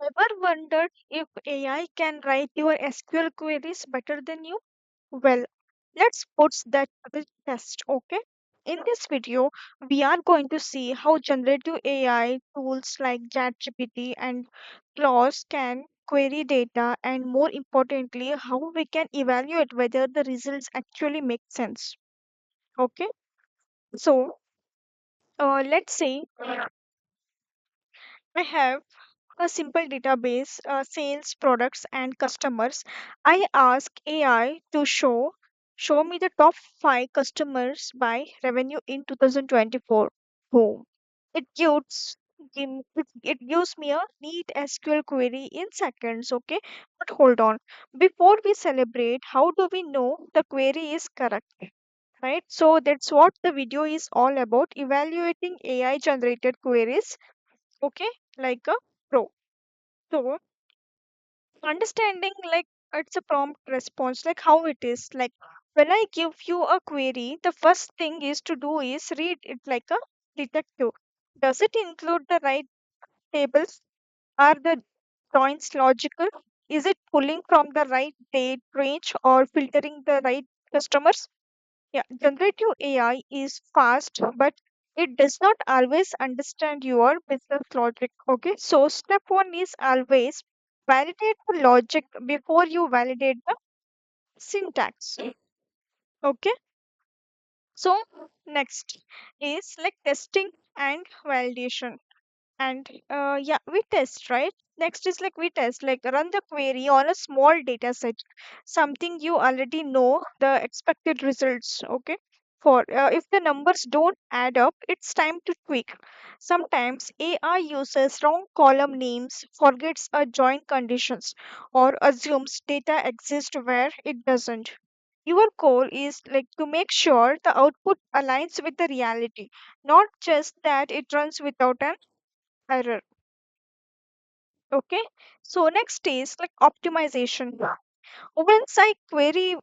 Ever wondered if AI can write your SQL queries better than you? Well, let's put that to the test, okay? In this video, we are going to see how generative AI tools like ChatGPT and Claude can query data, and more importantly, how we can evaluate whether the results actually make sense. Okay, so let's say I have a simple database, sales, products, and customers. I ask AI to show me the top five customers by revenue in 2024. Boom! It it gives me a neat SQL query in seconds. Okay, but hold on. Before we celebrate, how do we know the query is correct? Right. So that's what the video is all about: evaluating AI generated queries. Okay, like a pro. So understanding like it's a prompt response, like how it is. Like when I give you a query, the first thing is to do is read it like a detective. Does it include the right tables? Are the joins logical? Is it pulling from the right date range or filtering the right customers? Yeah, generative AI is fast, but it does not always understand your business logic. Okay, so step one is always validate the logic before you validate the syntax. Okay, so next is like testing and validation. And yeah, we test, right? Next is like we test, like run the query on a small data set, something you already know the expected results. Okay, for if the numbers don't add up, it's time to tweak. Sometimes AI uses wrong column names, forgets a join conditions, or assumes data exists where it doesn't. Your goal is like to make sure the output aligns with the reality, not just that it runs without an error. Okay, so next is like optimization. Once I query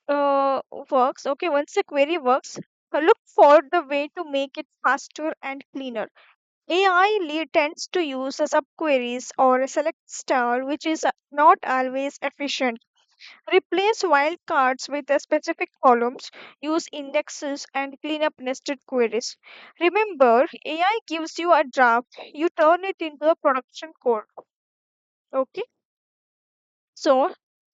works, okay, once a query works, look for the way to make it faster and cleaner. AI tends to use a subqueries or a select star, which is not always efficient. Replace wildcards with a specific columns, use indexes, and clean up nested queries. Remember, AI gives you a draft, you turn it into a production code. Okay, so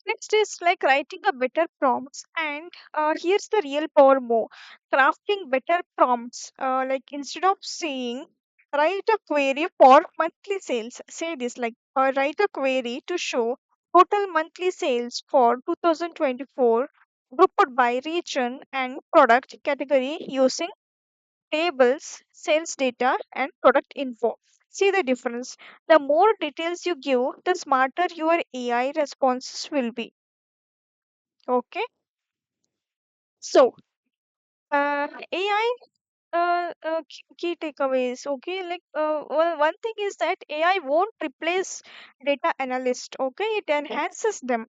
next is like writing a better prompts, and here's the real power more: crafting better prompts. Like instead of saying write a query for monthly sales, say this like write a query to show total monthly sales for 2024 grouped by region and product category using tables, sales data, and product info. See the difference. The more details you give, the smarter your AI responses will be. Okay. So, AI key takeaways. Okay, like one thing is that AI won't replace data analyst. Okay, it enhances them.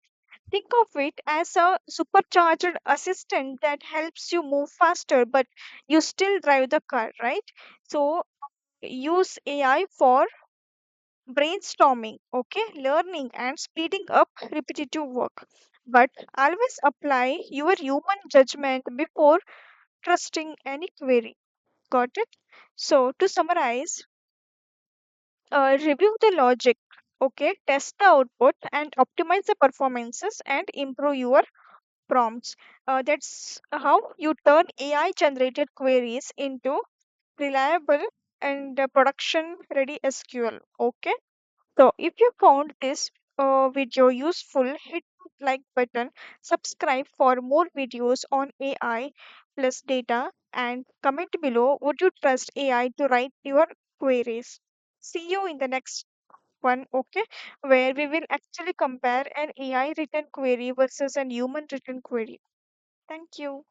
Think of it as a supercharged assistant that helps you move faster, but you still drive the car, right? So use AI for brainstorming, okay, learning, and speeding up repetitive work. But always apply your human judgment before trusting any query. Got it? So, to summarize, review the logic, okay, test the output, and optimize the performances and improve your prompts. That's how you turn AI generated queries into reliable and production ready SQL. Okay. So, if you found this video useful, hit the like button, subscribe for more videos on AI plus data, and comment below: would you trust AI to write your queries? See you in the next one, okay, where we will actually compare an AI written query versus an human written query. Thank you.